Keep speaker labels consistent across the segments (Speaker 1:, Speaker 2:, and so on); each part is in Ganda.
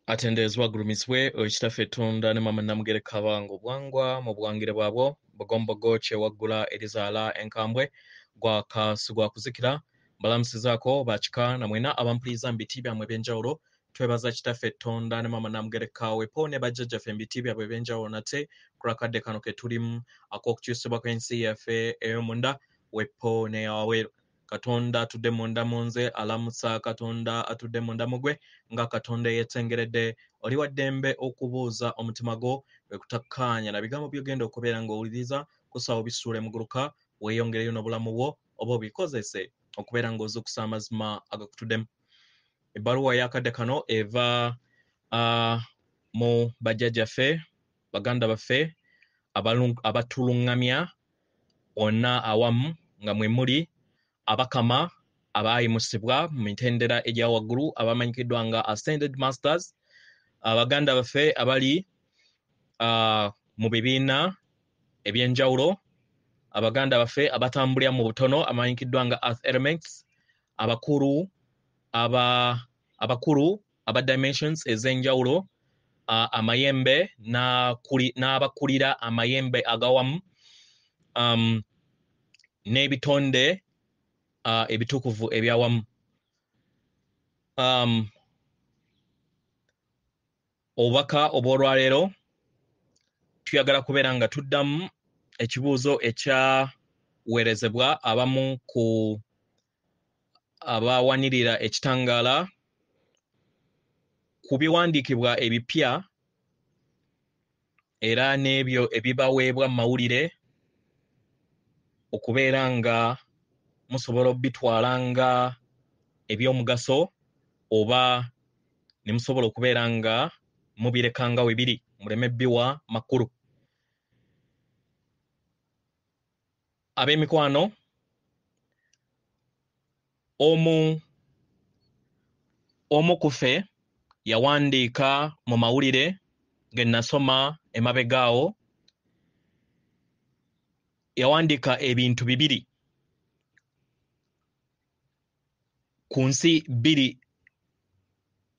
Speaker 1: atendezwa gulumiswe ekitaffe Tonda ne mama namugere kabango bwangwa mu bwangire bwabwo bugombogo kyewaggula erizaala enkambwe gwa kuzikira balamusizaako bakika namwena abampuliriza mu biti byammwe ebyenjawulo twebaza kitaffe Tonda ne mama namugere kawepo ne bajjajjaffe mu biti byabwe ebyenjawulo nate ku kakadde kano ke tulimu ak'okukyusibwa kw'ensi yaffe ey'omunda wepo n'eyawaweeru. Katonda atudde munda munze alamusa Katonda atudde munda mugwe nga Katonda yetengeredde oli wa ddembe okubuuza omutima gwo bwekutakkaanya na bigambo byogenda okubeera ng'owuliriza kusaawo bisuule muguluka weeyongereyo n'obulamu bwo oba obikozese okubeera ng'ozuukusa amazima agakutuddemu. Ebbaluwa y'akadde kano eva mu bajjajjaffe baganda baffe abatulungamya onna awamu nga mwe muli abakama abaayimusibwa mu mitendera egya waggulu abamanyikiddwa nga ascended masters, abaganda baffe abali mu bibiina ebyenjawulo, abaganda baffe abatambulira mu butono abamanyikiddwa nga earth elements, abakulu aba dimensions ez'enjawulo, amayembe n'abakulira amayembe agawamu, n'ebitonde ebitukuvu ebyawamu. Obubaka obw'olwaleero tuyagala kubeera nga tuddamu ekibuuzo ekyaweerezebwa abamu ku abawanirira ekitangaala ku biwandiikibwa ebipya era n'ebyo ebibaweebwa mu mawulire okubeera nga musobola obitwala nga eby'omugaso oba ne musobola okubeera nga mubireka nga we biri muleme bbiwa makulu. Ab'emikwano, omu ku ffe yawandiika mu mawulire ge nasoma emabegaawo, yawandiika ebintu bibiri ku nsi bbiri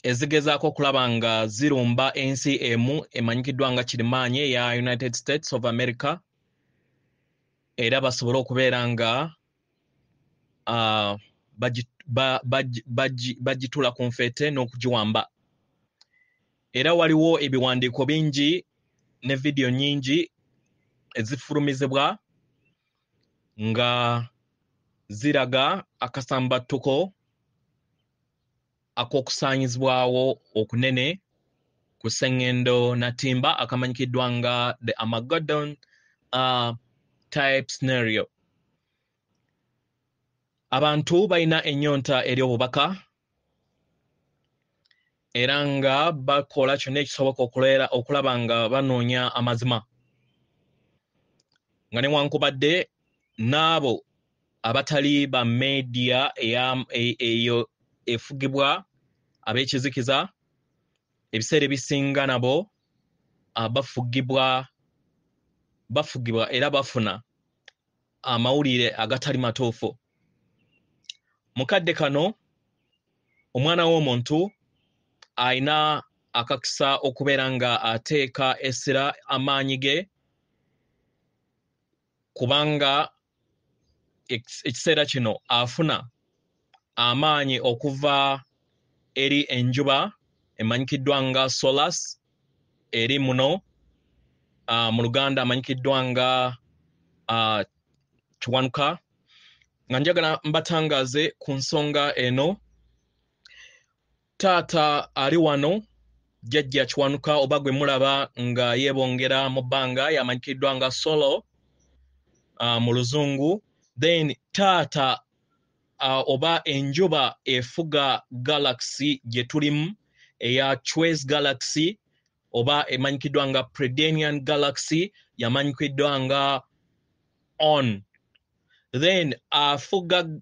Speaker 1: ezigezaako okulaba nga zirumba ensi emu emanyikiddwa nga kirimaanye eya United States of America era basobole okubeera nga bagitula ku nfeete n'okugiwamba. Era waliwo ebiwandiiko bingi ne vidiyo nnyingi ezifulumizibwa nga ziraga akasambattuko ak'okusaanyizibwawo okunene ku sseŋŋendo natimba akamanyikiddwa nga the Armageddon type scenario. Abantu balina ennyonta eri obubaka era nga bakola kyonna ekisoboka okulaba nga banoonya amazima, nga newankubadde n'abo abatali ba meediya eyo efugibwa ab'ekizikiza ebiseera ebisinga nabo bafugibwa era bafuna amawulire agatali matuufu. Mu kadde kano omwana w'omuntu alina akakisa okubeera nga ateeka essira amaanyi ge kubanga ekiseera kino afuna amaanyi okuva eri enjuba emanyikiddwa nga solas eri muno mu Luganda amanyikiddwa nga kiwanuka, nga njagala mbatangaaze ku nsonga eno. Taata ali wano, jjajja kiwanuka oba gwe mulaba nga yeebongera mu bbanga yamanyikiddwa nga solo mu luzungu. Then taata oba enjuba efuga galaxy gye tulimu eya Chwez galaxy oba emanyikiddwa nga Predenian galaxy yamanyikiddwa nga On. Then afuga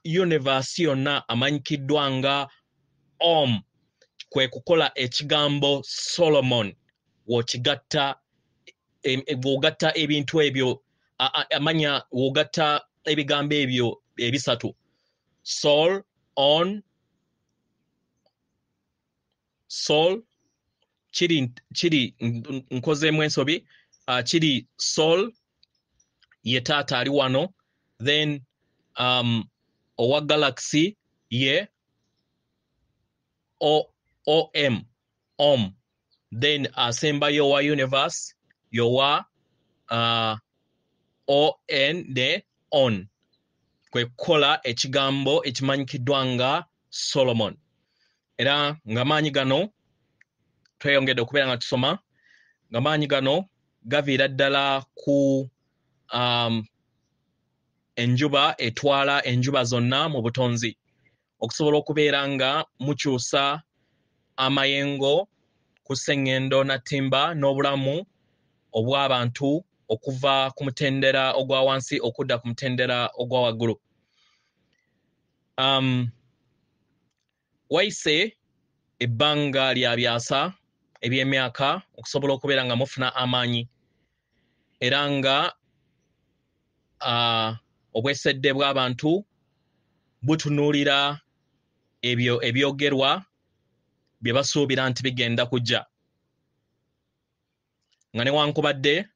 Speaker 1: universe yonna amanyikiddwa nga Om, kwe kukola ekigambo Solomon w'ogatta ebintu ebyo amanya w'ogatta ebigambo ebyo ebisatu: Sol, On, Sol kiri nkozemu ensobi kiri Sol ye taata ali wano, then owa Galaxy ye Om, then asembayo wa Universe yowa On ne On, kwe kukola ekigambo ekimanyikiddwa nga Solomon. Era nga maanyi gano tweyongedde okubeera nga tusoma nga maanyi gano gaviira ddala ku enjuba etwala enjuba zonna mu butonzi, okusobola okubeera nga mukyusa amayengo ku sseŋŋendo nattimba n'obulamu obw'abantu okuva ku mutendera ogwa wansi okudda ku mutendera ogwa waggulu. Waise ebbanga lya byasa eby'emyaka okusobola okubeera nga mufuna amaanyi, era nga obwesedde bw'abantu butunuulira ebyo ebyogerwa bye basuubira nti bigenda kujja, nga newankubadde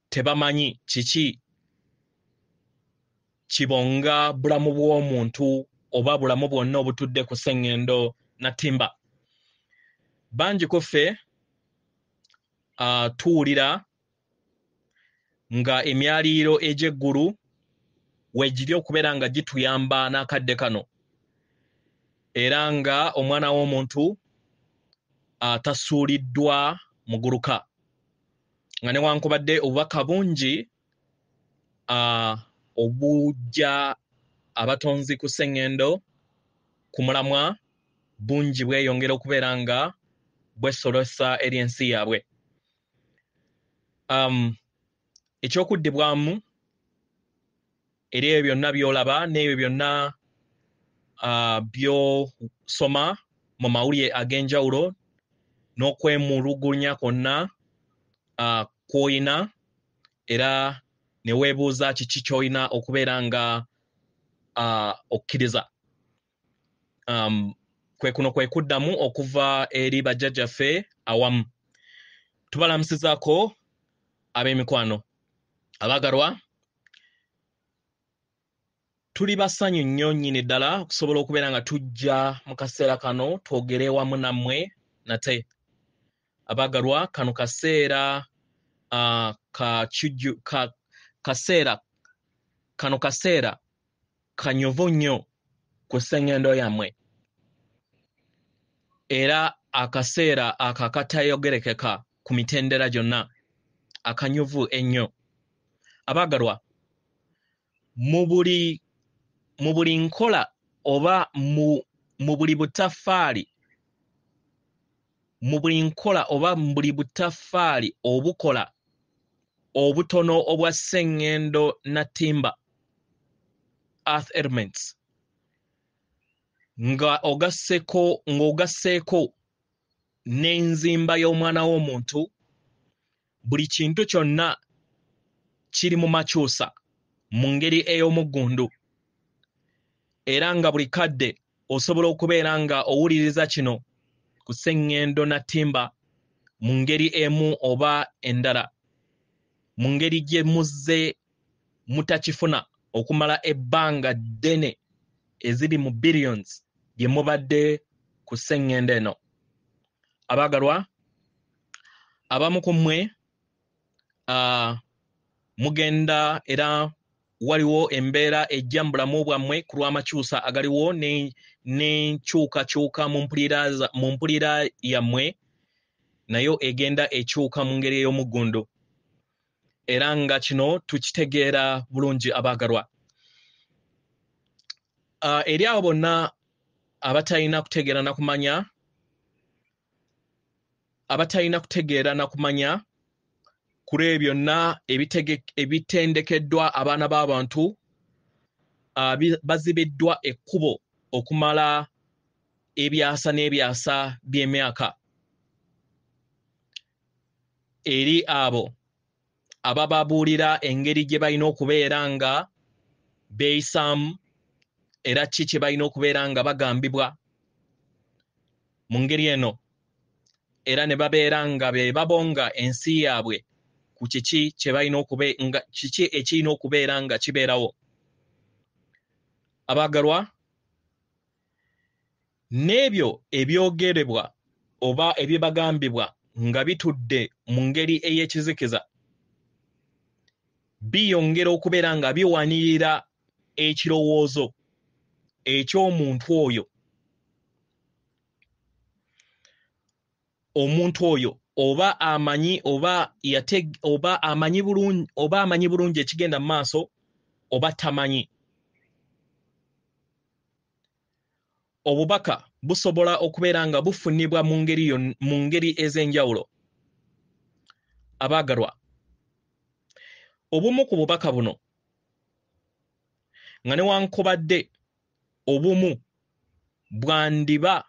Speaker 1: tebamanyi kiki kibonga bulamu bw'omuntu oba bulamu bwonna obutudde ku sseŋŋendo nattimba. Bangi ku ffe tuwulira nga emyaliiro egy'eggulu weegiri okubeera nga gituyamba n'akadde kano, era nga omwana w'omuntu tasuuliddwa muguluka, nga newankubadde obubaka bungi obujja abatonzi ku sseŋŋendo ku mulamwa bungi bweyongera okubeera nga bwesolosa eri ensi yaabwe. Ekyokuddibwamu eri ebyo byonna by'olaba n'ebyo byonna by'osoma mu mawulire ag'enjawulo n'okwemulugunya kwonna kw'olina, era ne weebuuza kiki ky'olina okubeera nga okkiriza. Kwe kuno kwe kuddamu okuva eri bajjajjaffe awamu. Tubalamusizaako ab'emikwano abaagalwa, tuli basanyu nnyo nnyini ddala okusobola okubeera nga tujja mu kaseera kano twogere wamu nammwe nate. Abaagalwa, kano kaseera kaseera kanyuvu nnyo ku sseŋŋendo yammwe, era akaseera akatayogerekeka ku mitendera gyonna, akanyuvu ennyo. Abaagalwa, mu buli nkola oba mu buli butaffaali obukola obutono obwa sseŋŋendo nattimba, earth elements, nga ogasseeko n'enzimba y'omwana w'omuntu, buli kintu kyonna kiri mu makyusa mu ngeri ey'omuggundu, era nga buli kadde osobola okubeera nga owuliriza kino ku sseŋŋendo nattimba mu ngeri emu oba endala, mu ngeri gye muzze mutakifuna okumala ebbanga ddene eziri mu billions gye mubadde ku sseŋŋendo eno. Abaagalwa, abamu ku mmwe mugenda era waliwo embeera ejja mu bulamu bwammwe ku lw'amakyusa agaliwo n'enkyukakyuka mu mpulira yammwe nayo egenda ekyuka mu ngeri ey'omuggundu, era nga kino tukitegeera bulungi abaagalwa. Eri abo bonna abatalina kutegeera na kumanya kuri ebyo byonna ebitendekeddwa abaana b'abantu, bazibiddwa ekkubo okumala ebyasa n'ebyasa by'emyaka. Eri abo abababuulira engeri gye balina okubeera nga beeyisaamu, era ki kye balina okubeera nga bagambibwa, mu ngeri eno era ne babeera nga be babonga ensi yaabwe ku kiki kye balina kiki ekirina okubeera nga kibeerawo. Abaagalwa, n'ebyo ebyogerebwa oba ebyebagambibwa nga bitudde mu ngeri ey'ekizikiza biyongera okubeera nga biwanirira ekirowoozo eky'omuntu oyo. Omuntu oyo oba amanyi amanyi bulungi ekigenda mu maaso oba tamanyi. Obubaka busobola okubeera nga bufunibwa mu ngeri ez'enjawulo. Abaagalwa, obumu ku bubaka buno nga newankubadde obumu bwandiba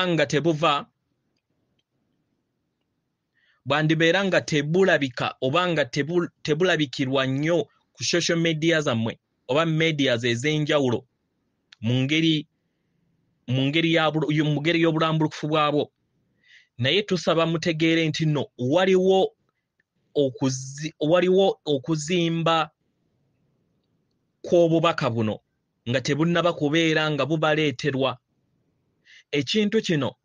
Speaker 1: nga bwandibeera nga tebulabika oba nga tebulabikirwa nnyo ku social media zammwe oba medias ez'enjawulo mu ngeri y'obulambulukufu bwabwo, naye tusaba mutegeere nti nno waliwo okuzimba kw'obubaka buno nga tebunnaba kubeera nga bubaleeterwa. Ekintu kino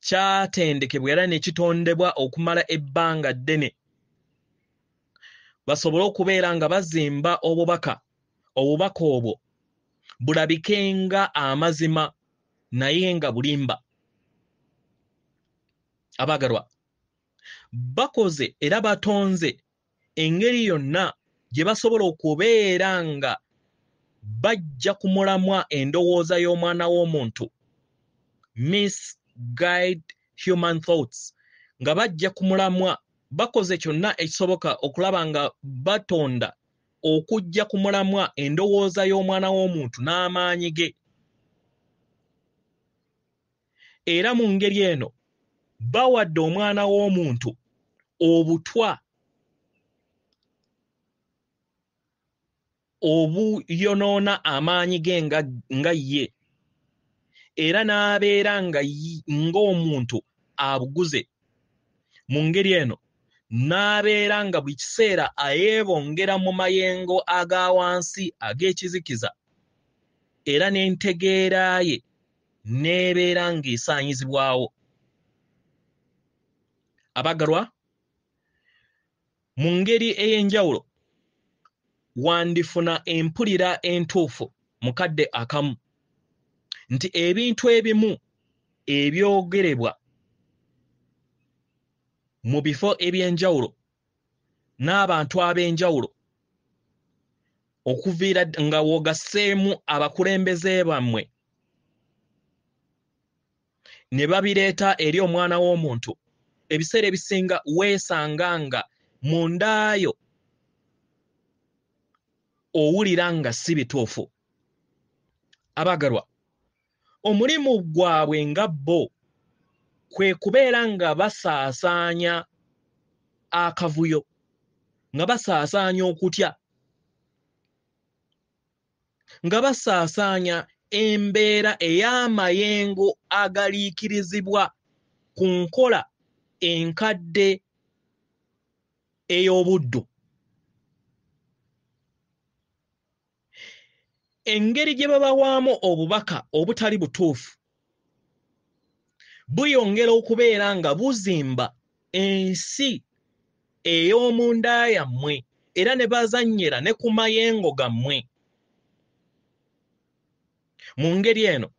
Speaker 1: kyatendekebwa era ne kitondebwa okumala ebbanga ddene basobole okubeera nga bazimba obubaka obwo bulabike nga amazima naye nga bulimba. Abaagalwa, bakoze era batonze engeri yonna gye basobola okubeera nga bajja ku mulamwa endowooza y'omwana w'omuntu, misguide human thoughts, nga bajja ku mulamwa bakoze kyonna ekisoboka okulaba nga batonda okujja ku mulamwa endowooza y'omwana w'omuntu n'amaanyi ge. Era mu ngeri eno bawadde omwana w'omuntu obutwa obuyonoona amaanyi ge nga ye, era n'abeera ng'omuntu abuguze. Mu ngeri eno n'abeera nga buli kiseera ayeebongera mu mayengo aga wansi ag'ekizikiza, era n'entegeera ye n'ebeera ng'esaanyizibwawo. Abaagalwa, mu ngeri ey'enjawulo wandifuna empulira entuufu mu kadde akamu nti ebintu ebimu ebyogerebwa mu bifo eby'enjawulo n'abantu ab'enjawulo okuviira nga w'ogasseemu abakulembeze bammwe ne babireeta eri omwana w'omuntu, ebiseera ebisinga weesanga nga mundaayo owulira nga si bituufu. Abaagalwa, omulimu gwabwe nga bo kwe kubeera nga basaasaanya akavuyo, nga basaasaanya okutya, nga basaasaanya embeera ey'amayengo agaliikirizibwa ku nkola enkadde ey'obuddu. Engeri gye babawaamu obubaka obutali butuufu buyongera okubeera nga buzimba ensi ey'omunda yammwe era ne bazannyira ne ku mayengo gammwe. Mu ngeri eno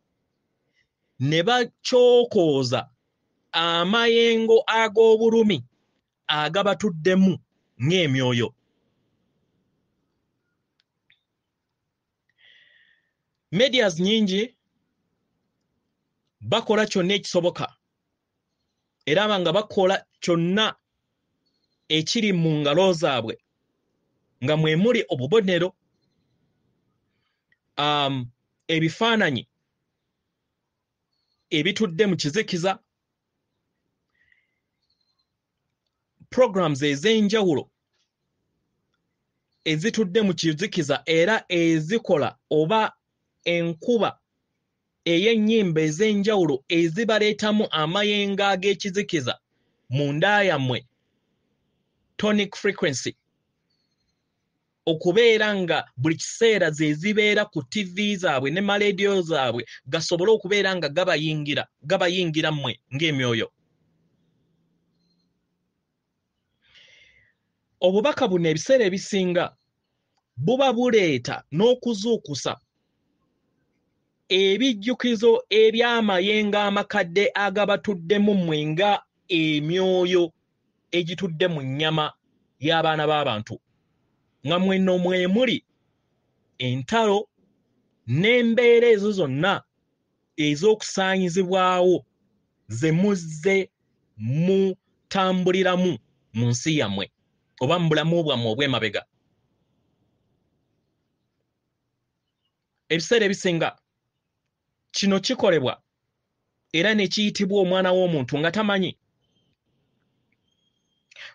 Speaker 1: ne bakyokooza amayengo ag'obulumi agabatuddemu ng'emyoyo. Medias nyingi bakola kyonna ekisoboka era nga bakola kyonna ekiri mu ngalo zaabwe nga mwe muli obubonero, ebifaananyi ebitudde mu kizikiza, programs ez'enjawulo ezitudde mu kizikiza era ezikola oba enkuba ey'ennyimba ez'enjawulo ezibaleetamu amayengo ag'ekizikiza mu nda yammwe, tonic frequency, okubeera nga buli kiseera ze zibeera ku TV zaabwe ne maleediyo zaabwe gasobole okubeera nga gabayingira mmwe ng'emyoyo. Obubaka buno ebiseera ebisinga buba buleeta n'okuzuukusa ebijjukizo eby'amayengo amakadde agabatuddemu mmwe nga emyoyo egitudde mu nnyama y'abaana b'abantu, nga mwenno mwe muli entalo n'embeera ezo zonna ez'okusaanyizibwawo ze muzze mutambuliramu mu nsi yammwe oba mu bulamu bwammwe obw'emabega. Ebiseera ebisinga kino kikolebwa era ne kiyitibwa omwana w'omuntu nga tamanyi.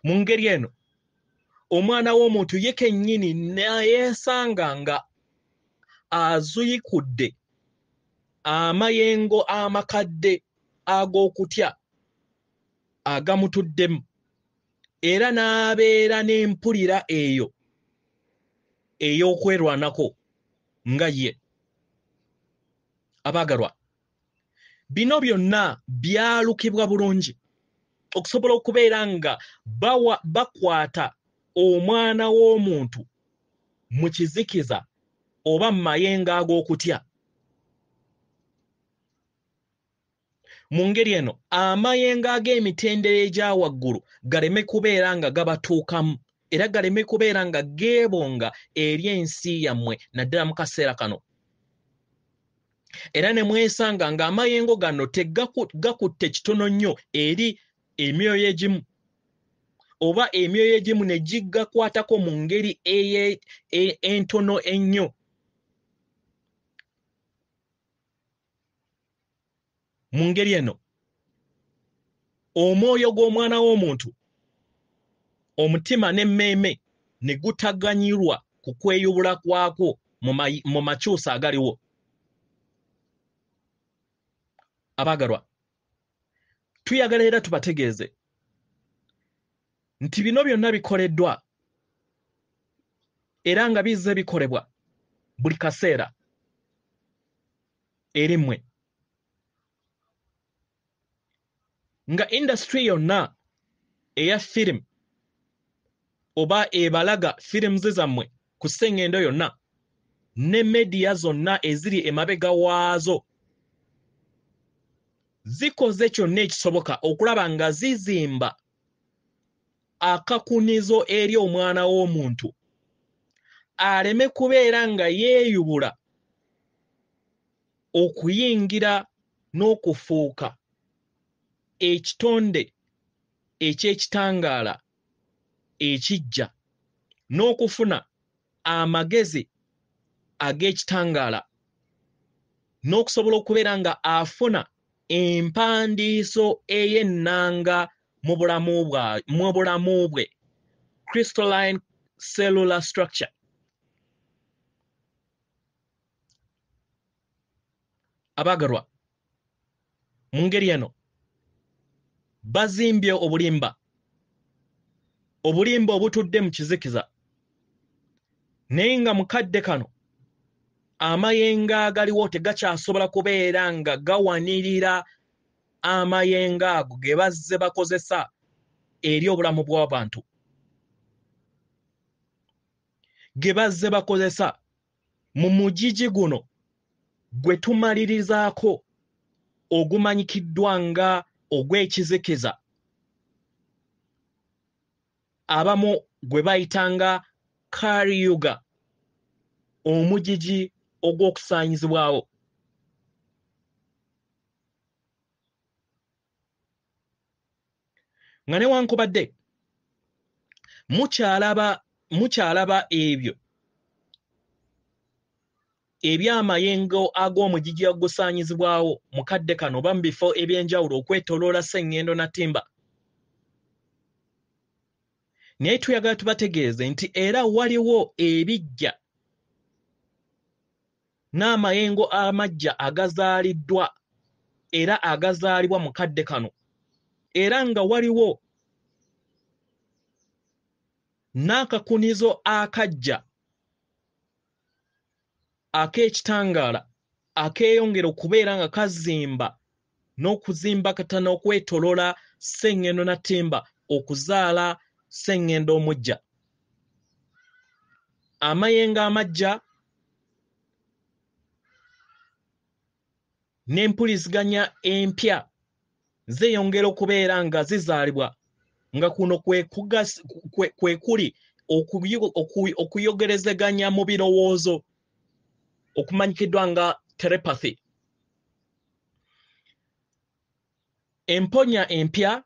Speaker 1: Mu ngeri eno omwana w'omuntu ye kennyini nayeesanga nga azuyikudde amayengo amakadde ag'okutya agamutuddemu era n'abeera n'empulira eyo ey'okwerwanako nga ye. Abaagalwa, bino byonna byalukibwa bulungi okusobola okubeera nga bakwata omwana w'omuntu mu kizikiza oba mu mayengo ag'okutya. Mu ngeri eno amayengo ag'emitendera egya waggulu galeme kubeera nga gabatuukamu era galeme kubeera nga geebonga eri ensi yammwe naddala mu kaseera kano. Era ne mwesanga ng'amayengo gano tegakutte kitono nnyo eri emyoyo egimu oba emyoyo egimu ne gigakwatako mu ngeri entono ennyo. Mu ngeri eno omwoyo gw'omwana w'omuntu, omutima n'emmeeme ne gutaganyirwa ku kweyubula kwako mu makyusa agaliwo. Abaagalwa, tuyagala era tubategeeze nti bino byonna bikoleddwa era nga bizze bikolebwa buli kaseera eri mmwe. Nga industry yonna eya firimu oba ebalaga firimu zammwe ku sseŋŋendo yonna ne mediya zonna eziri emabega waazo zikoze kyonna ekisoboka okulaba nga zizimba akakunizo eri omwana w'omuntu aleme kubeera nga yeeyubula okuyingira n'okufuuka ekitonde eky'ekitangaala ekijja n'okufuna amagezi ag'ekitangaala n'okusobola okubeera nga afuna empandiiso ey'ennanga mu bulamu bwe, crystalline cellular structure. Abaagalwa, mu ngeri eno bazimbye obulimba obutudde mu kizikiza naye nga mukadde kano amayengo agaliwo tegakyasobola kubeera nga gawanirira amayengo ago ge bazze bakozesa eri obulamu bw'abantu, ge bazze bakozesa mu mugigi guno gwe tumalirizaako ogumanyikiddwa nga ogw'ekizikiza, abamu gwe bayitanga Kali Yuga, omugigi ogw'okusaanyizibwawo. Nga newankubadde mukyalaba ebyo eby'amayengo ag'omugigi ogusaanyizibwawo mu kadde kano oba mu bifo eby'enjawulo okwetooloola Ssenga na Ttimba. naye tuyagala tubategeeze nti era waliwo ebijja n'amayengo amajja agazaaliddwa era agazaalibwa mu kadde kano, era nga waliwo n'akakunizo akajja ak'ekitangaala akeeyongera okubeera nga kazimba n'okuzimba katana okwetolola Ssenga na Ttimba okuzaala Ssenga omujja. Amayengo amajja n'empuliziganya empya zeeyongera okubeera nga zizaalibwa, nga kuno kwe kuli okuyogerezeganya mu birowoozo okumanyikiddwa nga telepathy. Emponya empya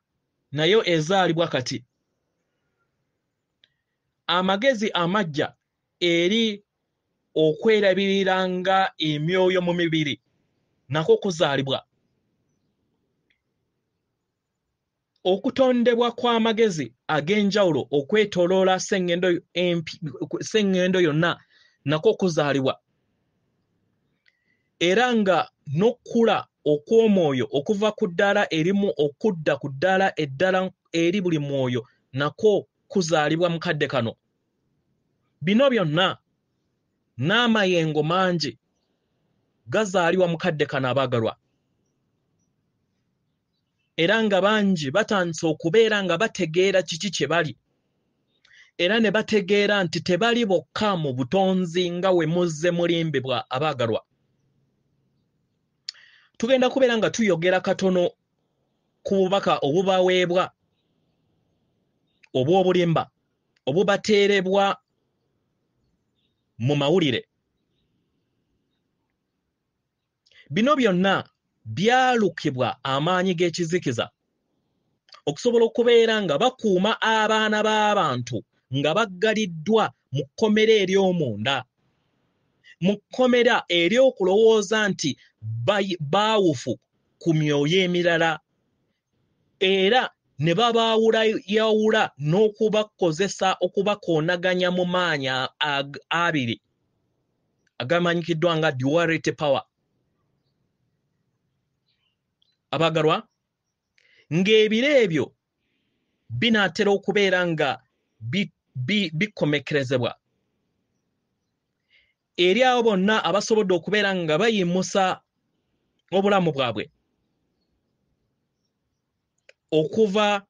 Speaker 1: nayo ezaalibwa kati. Amagezi amajja eri okwerabiriranga emyoyo mu mibiri nako kuzaalibwa. Okutondebwa kw'amagezi ag'enjawulo okwetoloola Ssenga yonna nako kuzaalibwa. Era nga n'okkula okw'omwoyo okuva ku ddaala erimu okudda ku ddaala eddala eri buli mwoyo nako kuzaalibwa mu kadde kano. Bino byonna n'amayengo mangi gazaalibwa mu kadde kano abaagalwa. Era nga bangi batandise okubeera nga bategeera kiki kye bali, era ne bategeera nti tebali bokka mu butonzi nga we muzze mulimbibwa abaagalwa. Tugenda kubeera nga tuyogera katono ku bubaka obubaweebwa obw'obulimba obubateerebwa mu mawulire. Bino byonna byalukibwa amaanyi g'ekizikiza okusobola okubeera nga bakuuma abaana b'abantu nga baggaliddwa mu kkomera ery'omunda, mu kkomera ery'okulowooza nti baawufu ku myoyo emirala, era ne babaawulayawula n'okubakozesa okubakoonaganya mu maanyi abiri agamanyikiddwa nga duality power. Abaagalwa, ng'ebiro ebyo binaatera okubeera nga bikomekerezebwa eri abo bonna abasobodde okubeera nga bayimusa obulamu bwabwe okuva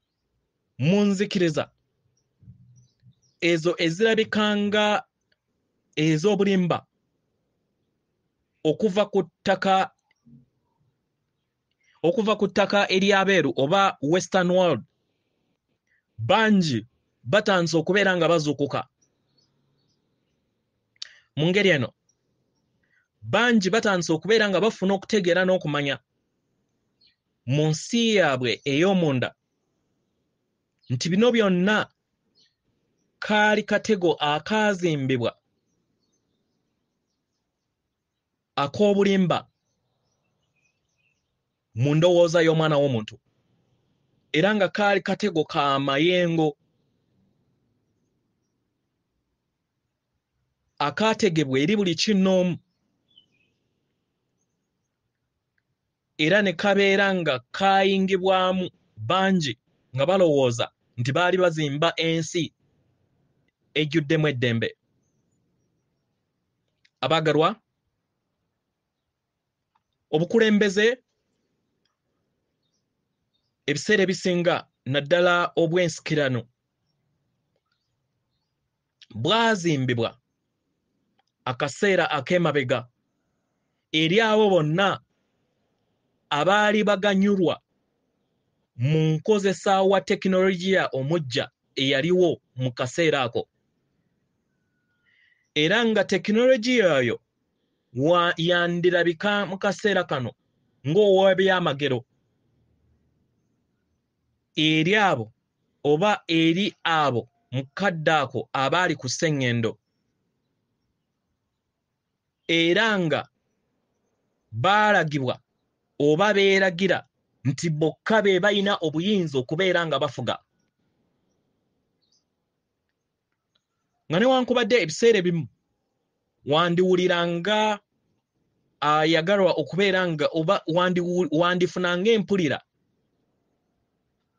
Speaker 1: mu nzikiriza ezo ezirabika ez'obulimba okuva ku ttaka eryabeeru oba Western World. Bangi batandise okubeera nga bazuukuka. Mu ngeri eno bangi batandise okubeera nga bafuna okutegeera n'okumanya mu nsi yaabwe ey'omunda nti bino byonna kaali katego akaazimbibwa ak'obulimba mu ndowooza y'omwana w'omuntu, era nga kaali katego ka mayengo akaategebwa eri buli kinnoomu, era ne kabeera nga kaayingibwamu bangi nga balowooza nti baali bazimba ensi ejjuddemu eddembe. Abaagalwa, obukulembeze ebiseera ebisinga naddala obw'ensikirano bwazimbibwa akaseera ak'emabega eri abo bonna abaali baganyulwa mu nkozesa wa tekinologiya omujja eyaliwo mu kaseera ako, era nga tekinologiya oyo yandirabika mu kaseera kano ng'ow'ebyamagero eri abo oba eri abo mu kadde ako abaali ku Ssenga, era nga baalagibwa oba beeragira nti bokka be balina obuyinza okubeera nga bafuga. nga newankubadde ebiseera ebimu wandiwuliranga ayagalwa okubeera nga oba wandifunanga empulira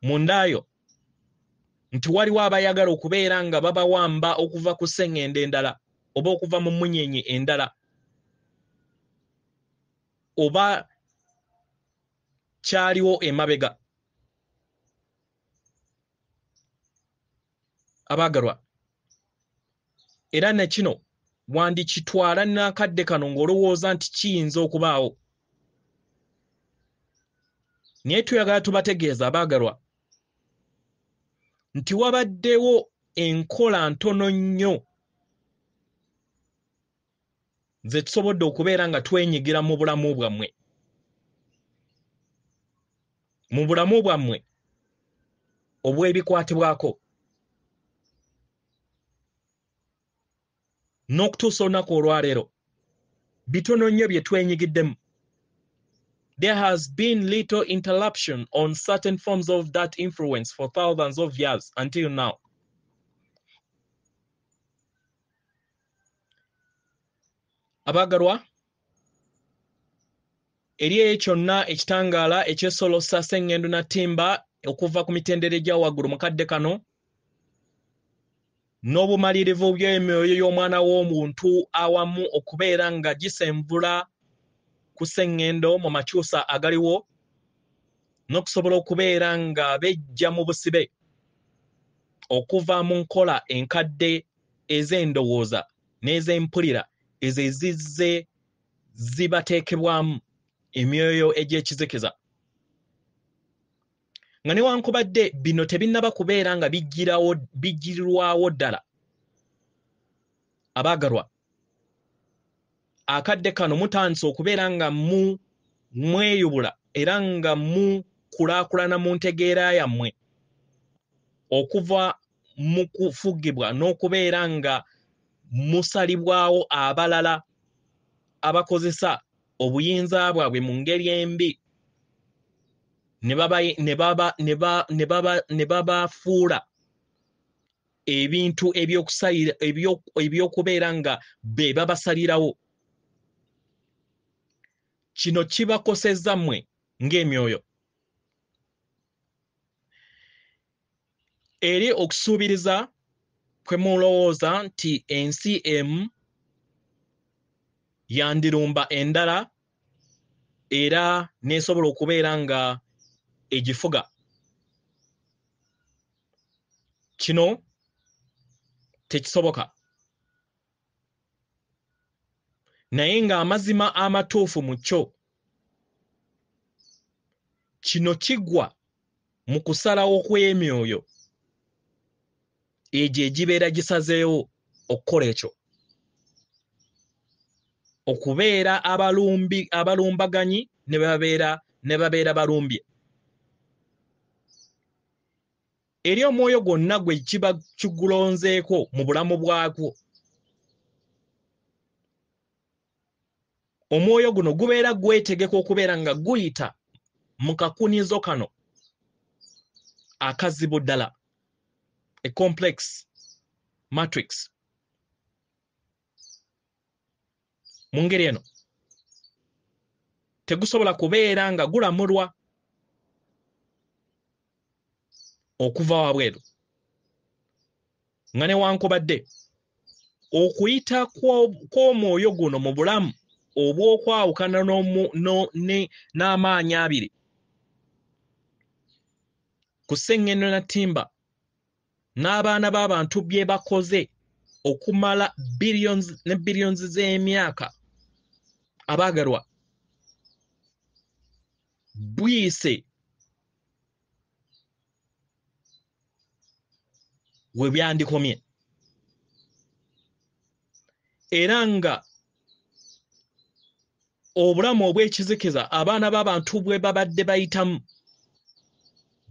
Speaker 1: mundayo nti waliwo abayagala okubeera nga babawamba okuva ku sseŋŋendo endala oba okuva mu munyenye endala oba kyaliwo emabega. Abaagalwa, era ne kino wandikitwala n'akadde kano ng'olowooza nti kiyinza okubaawo, naye tuyagala tubategeeza abaagalwa nti wabaddewo enkola ntono nnyo ze tusobodde okubeera nga twenyigira mu bulamu bwammwe, mu bulamu bwammwe obw'ebikwatibwako n'okutuusa olunaku olwaleero bitono nnyo bye twenyigiriddemu. There has been little interruption on certain forms of that influence for thousands of years until now. Abaagalwa, eri kyonna ekitangaala ekyesolosa sseŋŋendo na ttimba okuva ku mitendera egya waggulu mu kadde kano n'obumalirivu by'emyoyo y'omwana w'omuntu awamu okubeera nga gisenvula ku sseŋŋendo mu makyusa agaliwo n'okusobola okubeera nga bejja mu busibe okuva mu nkola enkadde ez'endowooza n'ez'empulira ezo ezizze zibateekebwamu emyoyo egy'ekizikiza, nga newankubadde bino tebinnaba kubeera nga bijjirirwawo ddala. Abaagalwa, akadde kano mutandise okubeera nga mweyubula era nga mukulaakulana mu ntegeera yammwe okuva mu kufugibwa n'okubeera nga musalibwawo abalala abakozesa obuyinza bwabwe mu ngeri embi ne babafuula ebintu ebyokubeera nga be babasalirawo. Kino kibakosezza mmwe ng'emyoyo. Eri okusuubiriza kwe mulowooza nti ensi emu yandirumba endala era n'esobola okubeera nga egifuga. Kino tekisoboka. Naye ng'amazima amatuufu mu kyo kino kigwa mu kusalawo kw'emyoyo egyo egibeera gisazeewo okukola ekyo, okubeera abalumbaganyi ne babeera balumbye. Eri omwoyo gwonna gwe kiba kigulonzeeko mu bulamu bwagwo, omwoyo guno gubeera gwetegeka okubeera nga guyita mu kakunizo kano akazibu ddala, a complex matrix. Mu ngeri eno tegusobola kubeera nga gulamulwa okuva wabweru, nga newankubadde okuyita kw'omwoyo guno mu bulamu obw'okwawukana n'amaanyi abiri ku sseŋŋendo na ttimba n'abaana b'abantu bye bakoze okumala billions ne billions z'emyaka. Abaagalwa, buyise we byandikomye, era nga obulamu obw'ekizikiza abaana b'abantu bwe babadde bayitamu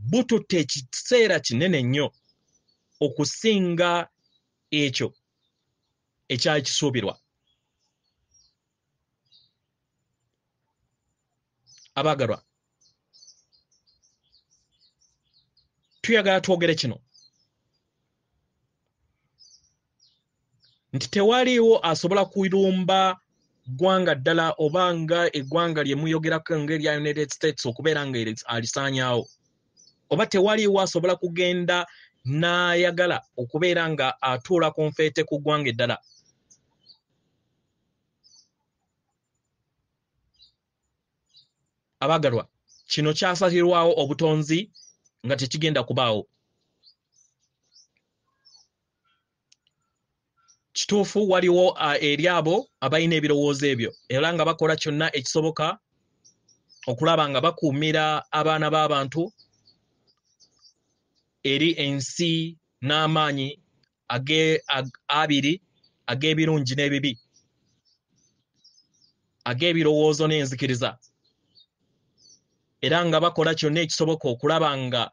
Speaker 1: bututte ekiseera kinene nnyo okusinga ekyo ekyali kisuubirwa. Abaagalwa, tuyagala twogere kino. nti tewaliwo asobola kulumba ggwanga ddala obanga eggwanga lye muyogerako ng'erya United States okubeera nga alisaanyaawo, oba tewaliwo asobola kugenda n'ayagala okubeera nga atuula ku nfeete ku ggwanga eddala. Abagalwa, kino kyasalirwawo obutonzi nga tekigenda kubaawo. Kituufu waliwo eri abo abalina ebirowoozo ebyo era nga bakola kyonna ekisoboka okulaba nga bakuumira abaana b'abantu eri ensi n'amaanyi abiri ag'ebirungi n'ebibi, ag'ebirowoozo n'enzikiriza, era nga bakola kyonna ekisoboka okulaba nga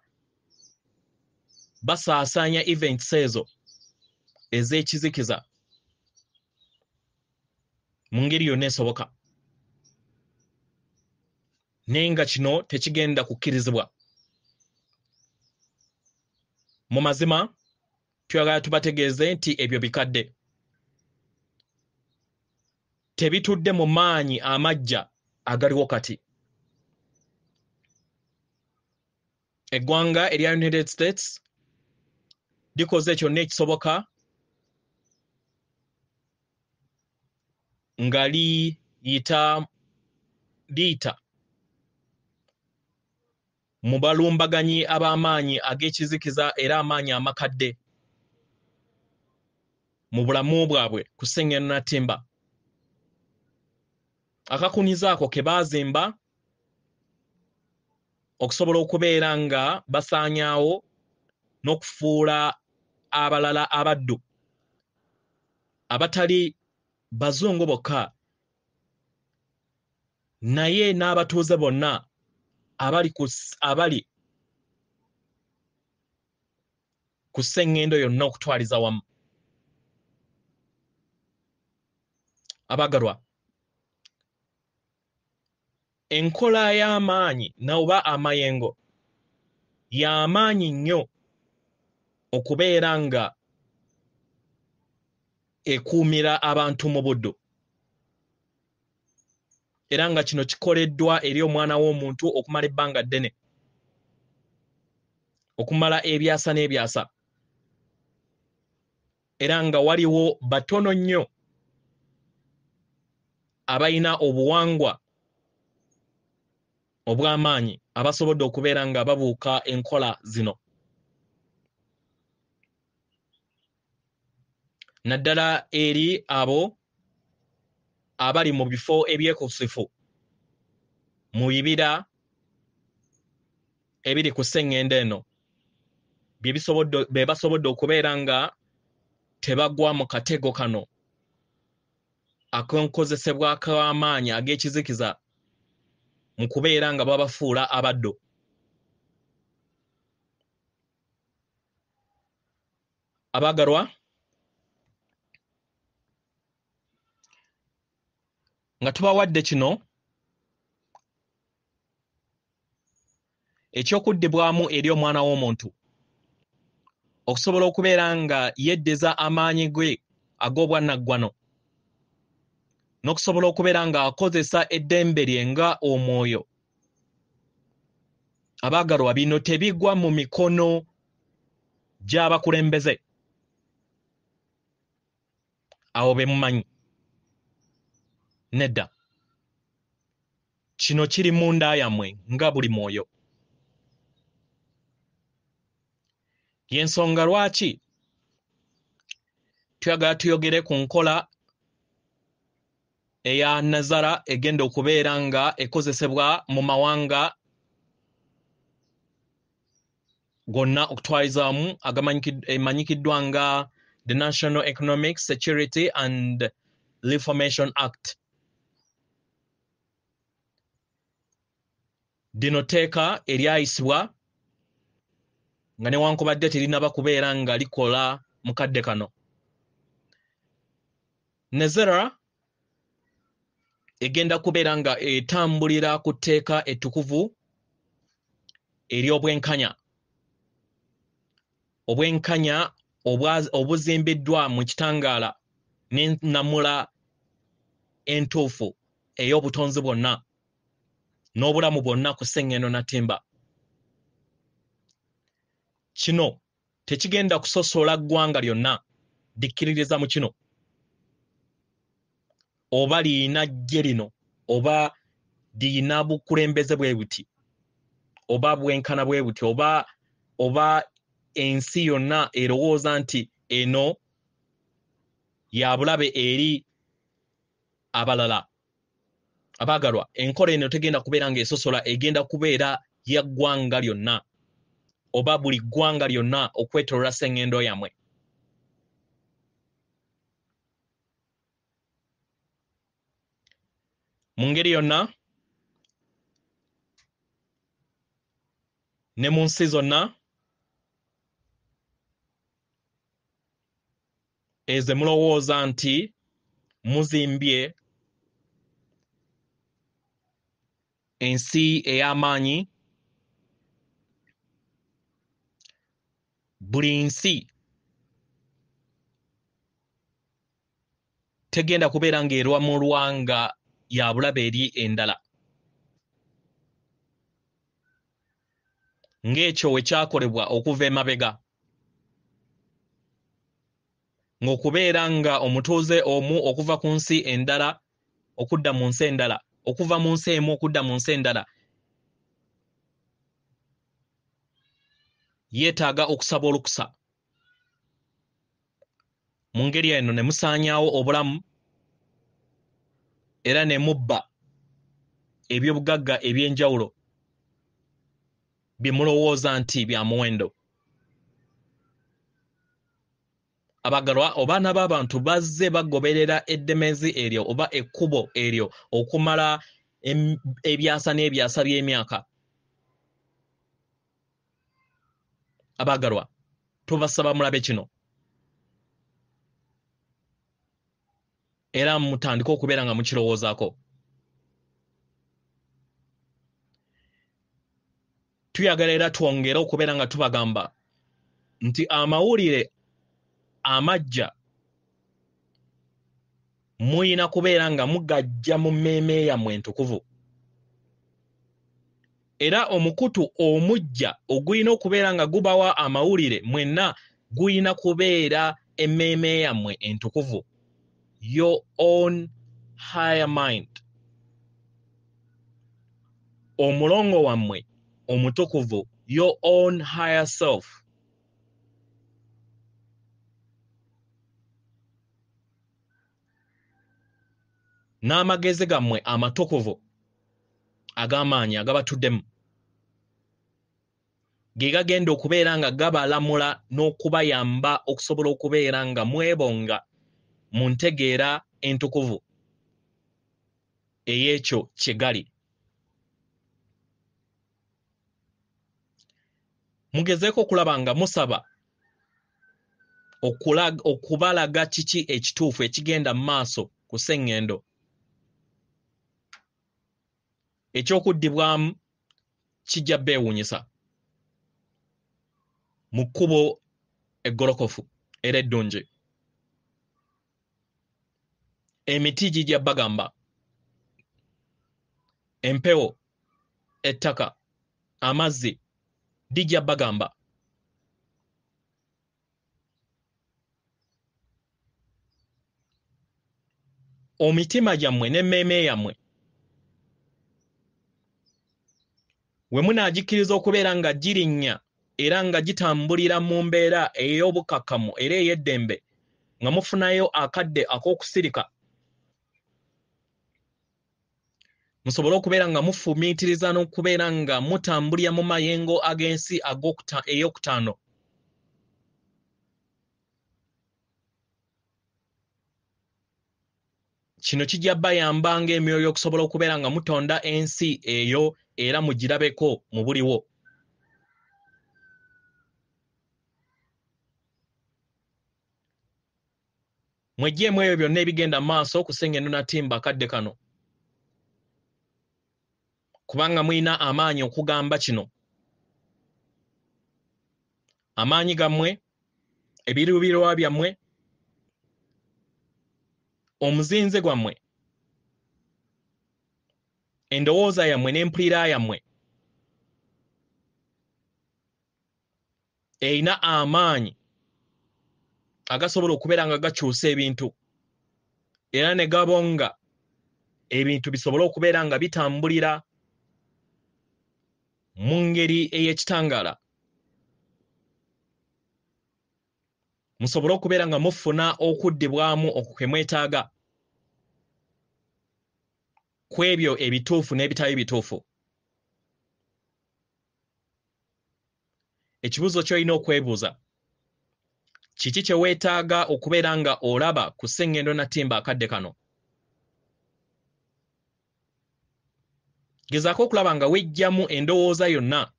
Speaker 1: basaasaanya events ezo ez'ekizikiza mu ngeri yonna esoboka, naye nga kino tekigenda kukkirizibwa. Mu mazima tuyagala tubategeeze nti ebyo bikadde, tebitudde mu maanyi amagya agaliwo kati. Eggwanga erya United States likoze kyonna ekisoboka nga liyita mu balumbaganyi ab'amaanyi ag'ekizikiza era amaanyi amakadde mu bulamu bwabwe ku Ssenga Natimba. Akakuniza ako ke baazimba okusobola okubeera nga basaanyaawo n'okufuula abalala abaddu abatali bazungu bokka, naye n'abatuuze bonna abali ku sseŋŋendo yonna okutwaliza wamu. Abagalwa, enkola y'amaanyi oba amayengo y'amaanyi nnyo okubeera nga ekuumira abantu mu buddu, era nga kino kikoleddwa eri omwana w'omuntu okumala ebbanga ddene, okumala ebyasa n'ebyasa, era nga waliwo batono nnyo abalina obuwangwa obw'amaanyi abasobodde okubeera nga babuuka enkola zino. Naddala eri abo abali mu bifo ebyekusifu mu bibira ebiri ku sseŋŋendo eno, be basobodde okubeera nga tebagwa mu katego kano ak'enkozesebwa k'amaanyi ag'ekizikiza mu kubeera nga babafuula abaddu. Abagalwa, nga tubawadde kino ekyokuddibwamu eri omwana w'omuntu okusobola okubeera nga yeddeza amaanyi ge ag'obwannaggwano n'okusobola okubeera nga akozesa eddembe lye nga omwoyo. Abagalwa, bino tebigwa mu mikono gy'abakulembeze awo be mumanyi. Nedda, kino kiri munda yammwe nga buli mwoyo. Y'ensonga lwaki tuyagala tuyogere ku nkola eya Nazara egenda okubeera nga ekozesebwa mu mawanga gonna okutwaliza wamu emanyikiddwa nga the National Economic Security and Reformation Act. Dino teeka eryayisibwa nga newankubadde terinaba kubeera nga likola mu kadde kano. Nazara egenda kubeera nga etambulira ku tteeka ettukuvu ery'obwenkanya, obuzimbiddwa mu kitangaala n'ennamula entuufu ey'obutonzi bwonna n'obulamu bwonna ku Ssenga Natimba. Kino tekigenda kusosola ggwanga lyonna likkiririza mu kino, oba liyina ggye lino, oba liyina bukulembeze bwe buti, oba bwenkana bwe buti, oba ensi yonna erowooza nti eno ya bulabe eri abalala. Abaagalwa, enkola eno tegenda kubeera ng'esosola, egenda kubeera ya ggwanga lyonna, oba buli ggwanga lyonna okwetoloola Ssenga yammwe. Mu ngeri yonna ne mu nsi zonna ezo mulowooza nti muzimbye ensi ey'amaanyi, buli nsi tegenda kubeera ng'erwa mu lwanga ya bulabe eri endala. Ng'ekyo we kyakolebwa okuva emabega, ng'okubeera nga omutuuze omu okuva ku nsi endala okudda mu nsi endala, okuva mu nsi emu okudda mu nsi endala, yeetaaga okusaba olukusa. Mu ngeri eno ne musaanyaawo obulamu era ne mubba eby'obugagga eby'enjawulo bye mulowooza nti bya muwendo. Abagalwa, obaana b'abantu bazze bagoberera eddemezi eryo oba ekkubo eryo okumala ebyasa n'ebyasa by'emyaka. Abagalwa, tubasaba mulabe kino era mutandike okubeera nga mukirowoozaako. Tuyagala era twongere okubeera nga tubagamba nti amawulire amajja muyina kubeera nga mugajja mu mmeeme yammwe entukuvu, era omukutu omujja ogulina okubeera nga gubawa amawulire mwenna guyina kubeera emmeeme yammwe entukuvu, your own higher mind, omulongo wammwe omutukuvu, your own higher self. N'amagezi gammwe amatukuvu ag'amaanyi agabatuddemu ge gagenda okubeera nga gabalamula n'okubayamba okusobola okubeera nga mwebonga mu ntegeera entukuvu ey'ekyo kye gali. Mugezeeko okulaba nga musaba okubalaga kiki ekituufu ekigenda mu maaso ku Ssenga. Ekyokuddibwamu kijja beewuunyisa mu kkubo eggolokofu era eddungi. Emiti gijja bagamba, empewo, ettaka, amazzi dijja bagamba. Omitima gyammwe n'emmeeme yammwe we munaagikkiriza okubeera nga girinnya era nga gitambulira mu mbeera ey'obukakkamu era ey'eddembe, nga mufunayo akadde ak'okusirika, musobole okubeera nga mufumiitiriza n'okubeera nga mutambulira mu mayengo ag'ensi ey'okutaano. Kino kijja bayamba ng'emyoyo okusobola okubeera nga mutonda ensi eyo era mugirabeko mu buliwo. Mweggyemu ebyo byonna ebigenda maaso ku Ssenga Natimba akadde kano, kubanga muyina amaanyi okugamba kino. Amaanyi gammwe, ebiruubirirwa byammwe omuzinze gwammwe endowooza yammwe n'empulira yammwe erina amaanyi agasobola okubeera nga gakyusa ebintu era ne gabonga ebintu bisobole okubeera nga bitambulira mu ngeri ey'ekitangaala, musobole okubeera nga mufuna okuddibwamu okwo kwe mwetaaga ku ebyo ebituufu n'ebitali bituufu. Ekibuuzo ky'olina okwebuuza, kiki kye weetaaga okubeera nga olaba ku Ssengendo Natimba akadde kano? Gezaako okulaba nga wejjamu endowooza yonna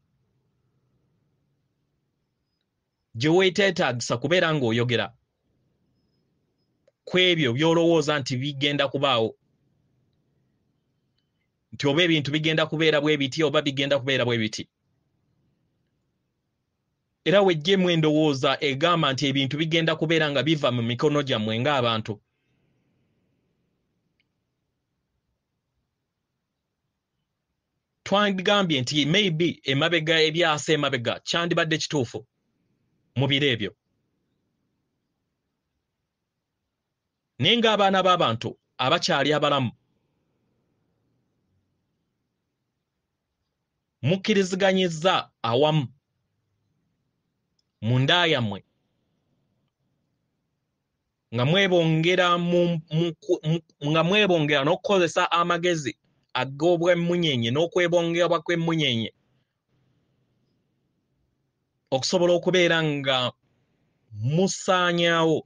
Speaker 1: gye weeteetaagisa kubeera ng'oyogera ku ebyo by'olowooza nti bigenda kubaawo, nti oba ebintu bigenda kubeera bwe biti oba bigenda kubeera bwe biti. Era wejjemu endowooza egamba nti ebintu bigenda kubeera nga biva mu mikono gyammwe ng'abantu. Twagambye nti maybe emabega ebyasa emabega kyandibadde kituufu mu biro ebyo, naye ng'abaana b'abantu abakyali abalamu mukkiriziganyizza awamu mu nda yammwe nga mwebongera n'okukozesa amagezi ag'obwemmunyenye n'okwebongerwa kw'emmunyenye okusobola okubeera nga musaanyaawo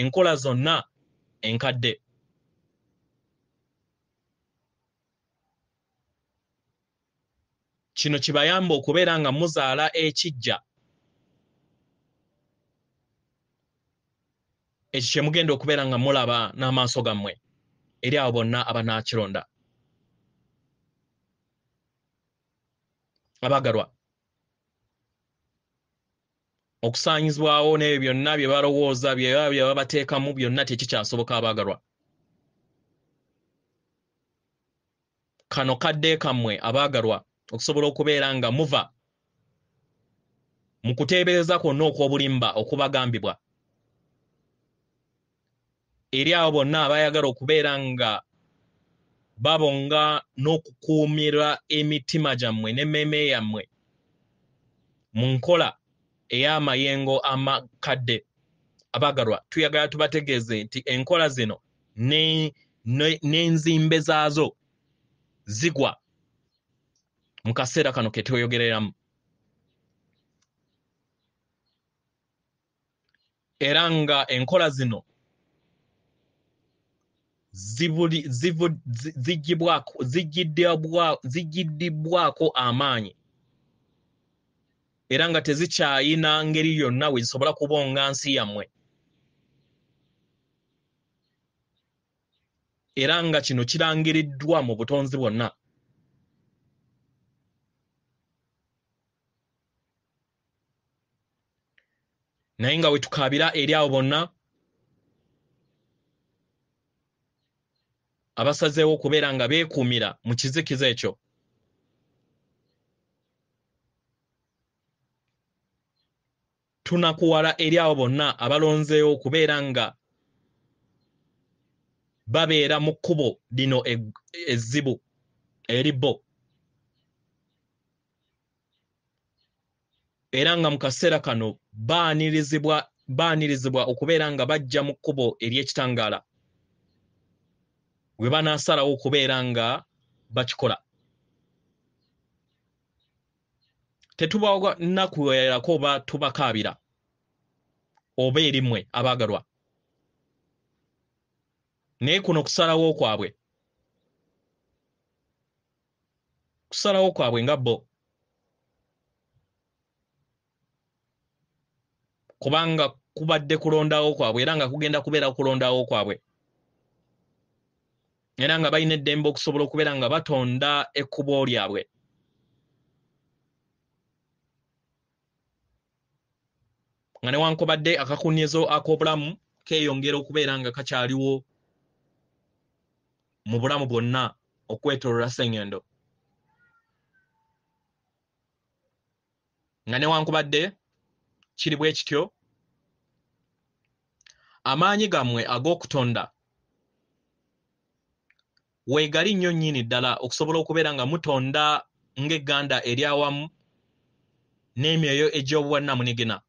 Speaker 1: enkola zonna enkadde. Kino kibayamba okubeera nga muzaala ekiggya ekyo kye mugenda okubeera nga mulaba n'amaaso gammwe eri abo bonna abanaakironda. Abaagalwa, okusaanyizibwawo n'ebyo byonna bye balowooza bye babateekamu byonna tekikyasoboka. Abaagalwa, kano kadde kammwe abaagalwa okusobola okubeera nga muva mu kuteebereza kwonna okw'obulimba okubagambibwa eri abo bonna abayagala okubeera nga babonga n'okukuumira emitima gyammwe n'emmeeme yammwe mu nkola ey'amayengo amakadde. Abaagalwa, tuyagala tubategeeze nti enkola zino n'enzimbe zaazo zigwa mu kaseera kano ke tweyogereramu, era nga enkola zino zigiddibwako amaanyi era nga tezikyayina ngeri yonna we zisobola kubonga nsi yammwe, era nga kino kirangiriddwa mu butonzi bwonna. Naye nga we tukaabira eri abo bonna abasazeewo okubeera nga beekuumira mu kizikiza ekyo, tunakuwala eri abo bonna abalonzeewo okubeera nga babeera mu kkubo lino ezzibu eribbo, era nga mu kaseera kano baanirizibwa okubeera nga bajja mu kkubo ery'ekitangaala we banaasalawo okubeera nga bakikola. Tetubanakuweerako oba tubakaabira oba erimwe abaagalwa, naye kuno kusalawo kwabwe nga bo, kubanga kubadde kulondawo kwabwe era nga kugenda kubeera kulondawo kwabwe, era nga balina eddembe okusobola okubeera nga batonda ekkubo lyabwe. Nga newankubadde akakunyizo ak'obulamu keeyongera okubeera nga kakyaliwo mu bulamu bwonna okwetooloola Ssengendo. Nga newankubadde kiri bwe kityo, amaanyi gammwe ag'okutonda weegali nnyo nnyini ddala okusobola okubeera nga mutonda ng'egganda eryawamu n'emyoyo egy'obwannamunigina.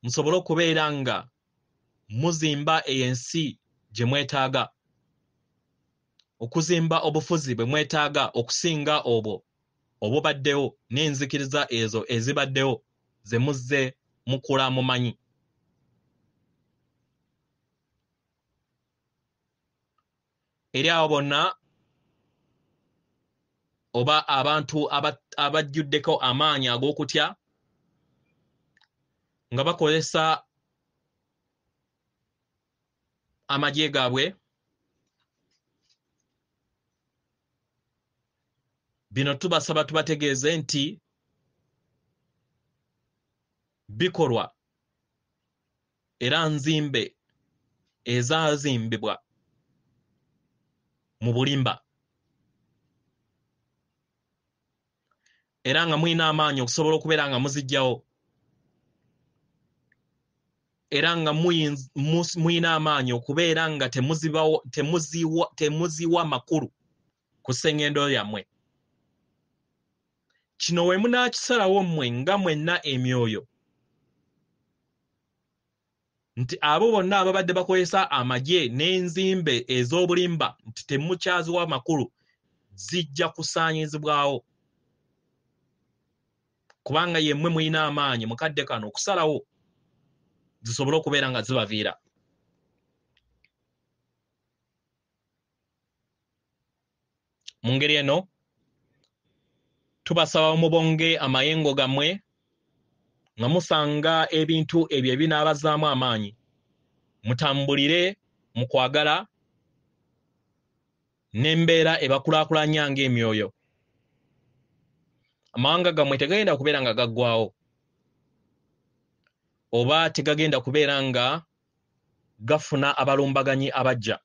Speaker 1: Musobole okubeera nga muzimba ensi gye mwetaaga, okuzimba obufuzi bwe mwetaaga okusinga obwo obubaddewo n'enzikiriza ezo ezibaddewo ze muzze mukula mumanyi. Eri abo bonna oba abantu abajjuddeko amaanyi ag'okutya nga bakozesa amagye gaabwe, bino tubasaba tubategeeze nti bikolwa era nzimbe ezaazimbibwa mu bulimba, era nga mulina amaanyi okusobola okubeera nga muziggyawo, era nga mulina amaanyi okubeera nga temuziwa makulu ku Ssengendo yammwe. Kino we munaakisalawo mmwe nga mwenna emyoyo nti abo bonna ababadde bakozesa amagye n'enzimbe ez'obulimba nti temukyaziwa makulu zijja kusaanyizibwawo, kubanga yemmwe mulina amaanyi mukadde kano okusalawo zisobole okubeera nga zibaviira. Mu ngeri eno tubasaba mubonge amayengo gammwe nga musanga ebintu ebyo ebinaabazaamu amaanyi, mutambulire mu kwagala n'embeera ebakulaakulanya ng'emyoyo. Amawanga gammwe tegagenda kubeera nga gaggwaawo oba tegagenda kubeera nga gafuna abalumbaganyi abajja,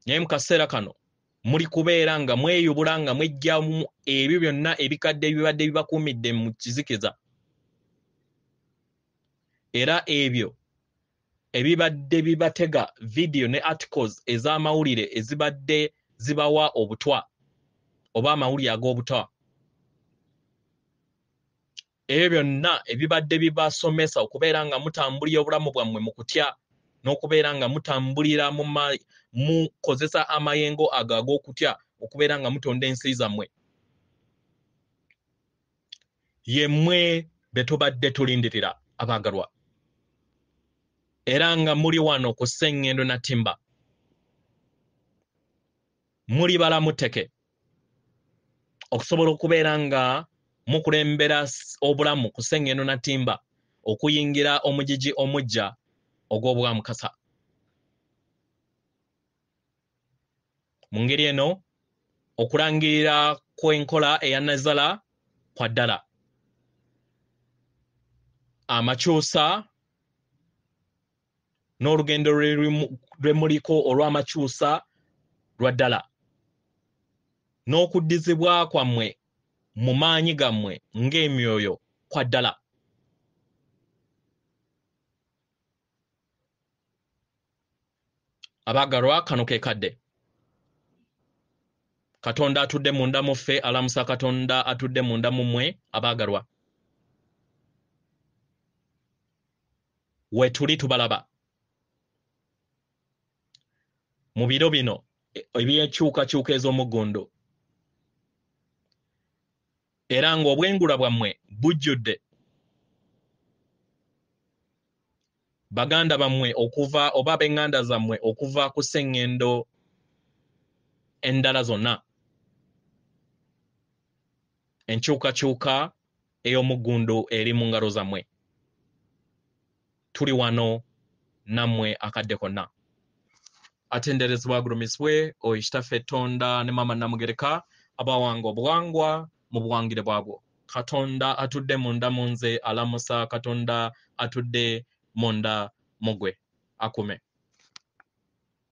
Speaker 1: naye mu kaseera kano muli kubeera nga mweyubula nga mwejjamu ebyo byonna ebikadde ebibadde bibakuumidde mu kizikiza, era ebyo ebibadde bibatega vidiyo ne articles ez'amawulire ezibadde zibawa obutwa oba amawulire ag'obutwa, ebyo byonna ebibadde bibasomesa okubeera nga mutambulira obulamu bwammwe mu kutya n'okubeera nga mutambulira mukozesa amayengo ago ag'okutya okubeera nga mutonda ensi zammwe, yemmwe be tubadde tulindirira abaagalwa, era nga muli wano ku Ssengendo na Ttimba muli balamuteke okusobola okubeera nga mukulembera obulamu ku Ssengendo na Ttimba okuyingira omugigi omujja ogw'Obwamukasa. Mu ngeri eno okulangirira kw'enkola eya Nazala kwa ddala, amakyusa n'olugendo lwe muliko olw'amakyusa lwa ddala, n'okuddizibwa kwammwe mu maanyi gammwe ng'emyoyo kwa ddala. Abaagalwa, kano ke kadde. Katonda atudde munda mu ffe, alamusa Katonda atudde munda mu mmwe abaagalwa. We tuli tubalaba. Mu biro bino eby'enkyukakyuka ez'omuggundu, era ng'obwengula bwammwe bujjudde, baganda bammwe okuva oba ab'eŋŋanda zammwe okuva ku Ssengendo endala zonna. Enkyukakyuka ey'omuggundu eri mu ngalo zammwe. Tuli wano nammwe akadde konna. Atenderezebwa agulumisibwe oyo kitaffe Tonda ne Maama Namugereka abawanga obuwangwa mu buwangire bwabwo. Katonda atudde munda mu nze alamusa, Katonda atudde munda mugwe akume.